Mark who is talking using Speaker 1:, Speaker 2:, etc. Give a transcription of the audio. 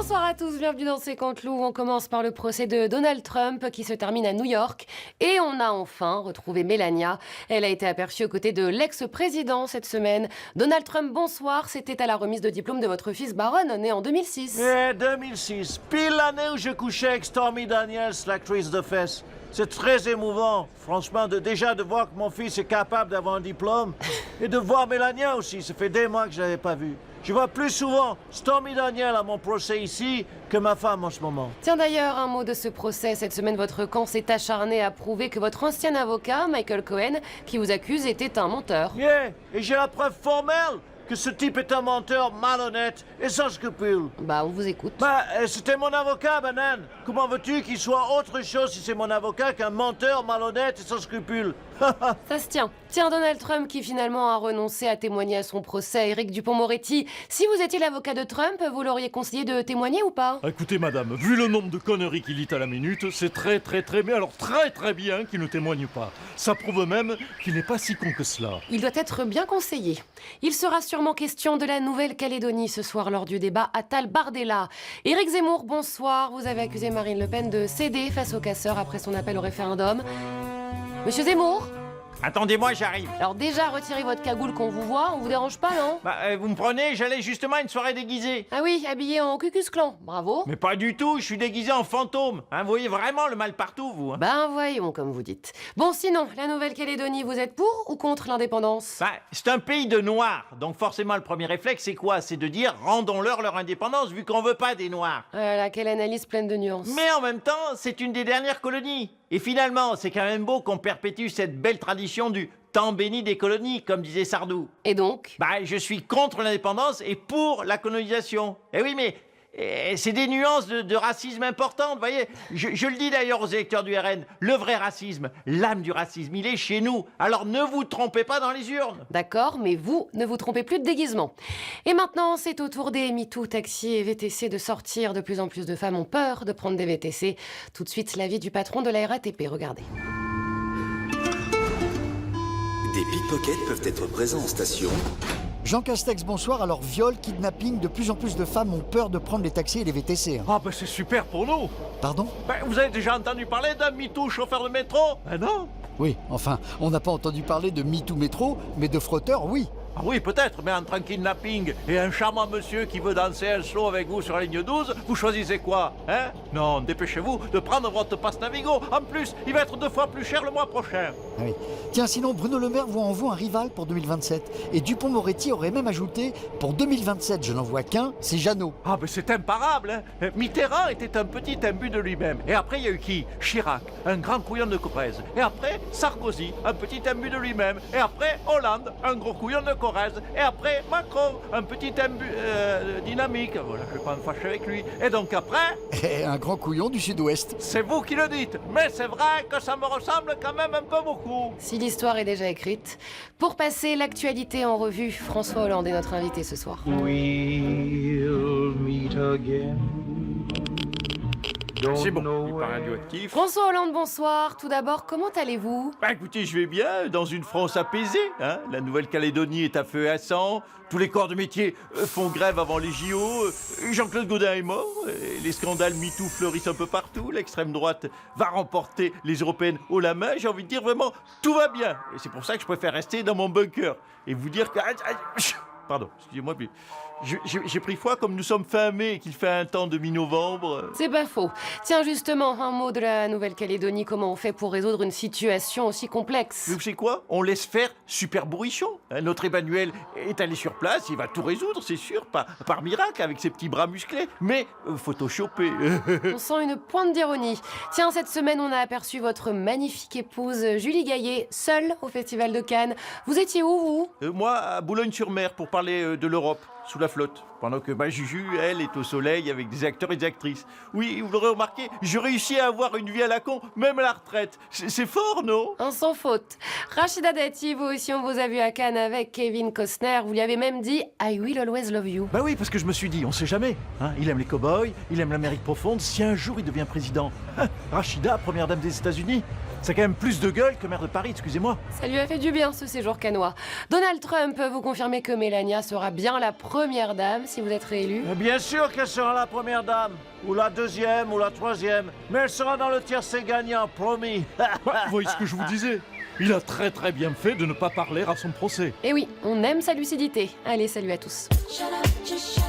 Speaker 1: Bonsoir à tous, bienvenue dans C'est Contre Loup. On commence par le procès de Donald Trump qui se termine à New York. Et on a enfin retrouvé Melania. Elle a été aperçue aux côtés de l'ex-président cette semaine. Donald Trump, bonsoir. C'était à la remise de diplôme de votre fils Baron, né en 2006.
Speaker 2: 2006, pile l'année où je couchais avec Stormy Daniels, l'actrice de fesses. C'est très émouvant, franchement, déjà de voir que mon fils est capable d'avoir un diplôme et de voir Melania aussi. Ça fait des mois que je ne l'avais pas vue. Je vois plus souvent Stormy Daniels à mon procès ici que ma femme en ce moment.
Speaker 1: Tiens d'ailleurs, un mot de ce procès. Cette semaine, votre camp s'est acharné à prouver que votre ancien avocat, Michael Cohen, qui vous accuse, était un menteur.
Speaker 2: Yeah, et j'ai la preuve formelle que ce type est un menteur malhonnête et sans scrupules.
Speaker 1: Bah, on vous écoute.
Speaker 2: C'était mon avocat, banane. Comment veux-tu qu'il soit autre chose si c'est mon avocat qu'un menteur malhonnête et sans scrupules?
Speaker 1: Ça se tient. Tiens, Donald Trump qui finalement a renoncé à témoigner à son procès. Éric Dupond-Moretti, si vous étiez l'avocat de Trump, vous l'auriez conseillé de témoigner ou pas?
Speaker 3: Écoutez, madame, vu le nombre de conneries qu'il dit à la minute, c'est très bien qu'il ne témoigne pas. Ça prouve même qu'il n'est pas si con que cela.
Speaker 1: Il doit être bien conseillé. Il sera sûrement question de la Nouvelle-Calédonie ce soir lors du débat à Tal Bardella. Éric Zemmour, bonsoir. Vous avez accusé Marine Le Pen de céder face aux casseurs après son appel au référendum. Monsieur Zemmour?
Speaker 4: Attendez-moi, j'arrive.
Speaker 1: Alors déjà, retirez votre cagoule qu'on vous voit, on vous dérange pas, non?
Speaker 4: Vous me prenez, j'allais justement à une soirée déguisée.
Speaker 1: Ah oui, habillé en Ku-Klux Klan, bravo.
Speaker 4: Mais pas du tout, je suis déguisé en fantôme. Hein, vous voyez vraiment le mal partout, vous. Hein.
Speaker 1: Ben voyons, comme vous dites. Bon, sinon, la Nouvelle-Calédonie, vous êtes pour ou contre l'indépendance?
Speaker 4: C'est un pays de noirs, donc forcément le premier réflexe, c'est quoi? C'est de dire, rendons-leur leur indépendance, vu qu'on veut pas des noirs.
Speaker 1: Là, quelle analyse pleine de nuances.
Speaker 4: Mais en même temps, c'est une des dernières colonies. Et finalement, c'est quand même beau qu'on perpétue cette belle tradition du temps béni des colonies, comme disait Sardou.
Speaker 1: Et donc?
Speaker 4: Je suis contre l'indépendance et pour la colonisation. Eh oui, mais c'est des nuances de racisme importantes, vous voyez. Je le dis d'ailleurs aux électeurs du RN, le vrai racisme, l'âme du racisme, il est chez nous. Alors ne vous trompez pas dans les urnes.
Speaker 1: D'accord, mais vous, ne vous trompez plus de déguisement. Et maintenant, c'est au tour des MeToo, taxis et VTC de sortir. De plus en plus de femmes ont peur de prendre des VTC. Tout de suite, l'avis du patron de la RATP, regardez.
Speaker 5: Des pickpockets peuvent être présents en station.
Speaker 6: Jean Castex, bonsoir. Alors, viol, kidnapping, de plus en plus de femmes ont peur de prendre les taxis et les VTC.
Speaker 3: Ah c'est super pour nous.
Speaker 6: Pardon?
Speaker 2: Vous avez déjà entendu parler d'un MeToo chauffeur de métro?
Speaker 3: Non.
Speaker 6: Oui, enfin, on n'a pas entendu parler de MeToo métro, mais de frotteur, oui.
Speaker 2: Ah oui, peut-être, mais entre un kidnapping et un charmant monsieur qui veut danser un slow avec vous sur la ligne 12, vous choisissez quoi, hein? Non, dépêchez-vous de prendre votre passe Navigo. En plus, il va être 2 fois plus cher le mois prochain.
Speaker 6: Ah oui. Tiens, sinon, Bruno Le Maire voit en vous un rival pour 2027. Et Dupond-Moretti aurait même ajouté, pour 2027, je n'en vois qu'un, c'est Jeannot.
Speaker 2: Ah, mais c'est imparable, hein? Mitterrand était un petit imbu de lui-même. Et après, il y a eu qui? Chirac, un grand couillon de Corrèze. Et après, Sarkozy, un petit imbu de lui-même. Et après, Hollande, un gros couillon de Corrèze. Et après, Macron, un petit imbu dynamique. Voilà, je vais pas me fâcher avec lui. Et donc après...
Speaker 6: Et un grand couillon du sud-ouest.
Speaker 2: C'est vous qui le dites, mais c'est vrai que ça me ressemble quand même un peu beaucoup.
Speaker 1: Si l'histoire est déjà écrite. Pour passer l'actualité en revue, François Hollande est notre invité ce soir.
Speaker 7: We'll meet again.
Speaker 4: C'est bon, il part radioactif.
Speaker 1: François Hollande, bonsoir. Tout d'abord, comment allez-vous?
Speaker 4: Écoutez, je vais bien, dans une France apaisée. Hein. La Nouvelle-Calédonie est à feu et à sang. Tous les corps de métier font grève avant les JO. Jean-Claude Gaudin est mort. Les scandales MeToo fleurissent un peu partout. L'extrême droite va remporter les européennes haut la main. J'ai envie de dire vraiment, tout va bien. Et c'est pour ça que je préfère rester dans mon bunker et vous dire que... Pardon, excusez-moi, mais j'ai pris froid comme nous sommes fin mai et qu'il fait un temps de mi-novembre.
Speaker 1: C'est pas faux. Tiens, justement, un mot de la Nouvelle-Calédonie. Comment on fait pour résoudre une situation aussi complexe?
Speaker 4: Vous savez quoi? On laisse faire Super Bourrichon. Notre Emmanuel est allé sur place, il va tout résoudre, c'est sûr, par miracle, avec ses petits bras musclés. Mais photoshopé.
Speaker 1: On sent une pointe d'ironie. Tiens, cette semaine, on a aperçu votre magnifique épouse, Julie Gaillet, seule au Festival de Cannes. Vous étiez où, vous?
Speaker 4: Moi, à Boulogne-sur-Mer, pour parler de l'Europe, sous la flotte. Pendant que ma Juju, elle, est au soleil avec des acteurs et des actrices. Oui, vous l'aurez remarqué, je réussis à avoir une vie à la con, même à la retraite. C'est fort, non?
Speaker 1: Sans faute. Rachida Dati, vous aussi, on vous a vu à Cannes avec Kevin Costner. Vous lui avez même dit « I will always love you ».
Speaker 2: Bah oui, parce que je me suis dit, on sait jamais. Hein, il aime les cow-boys, il aime l'Amérique profonde. Si un jour il devient président, Rachida, première dame des États-Unis, C'est quand même plus de gueule que maire de Paris, excusez-moi.
Speaker 1: Ça lui a fait du bien ce séjour canois. Donald Trump, vous confirmez que Melania sera bien la première dame si vous êtes réélu?
Speaker 2: Bien sûr qu'elle sera la première dame, ou la deuxième, ou la troisième, mais elle sera dans le tiercé gagnant, promis.
Speaker 3: Vous voyez ce que je vous disais? Il a très très bien fait de ne pas parler à son procès.
Speaker 1: Et oui, on aime sa lucidité. Allez, salut à tous.
Speaker 8: Shut up, just shut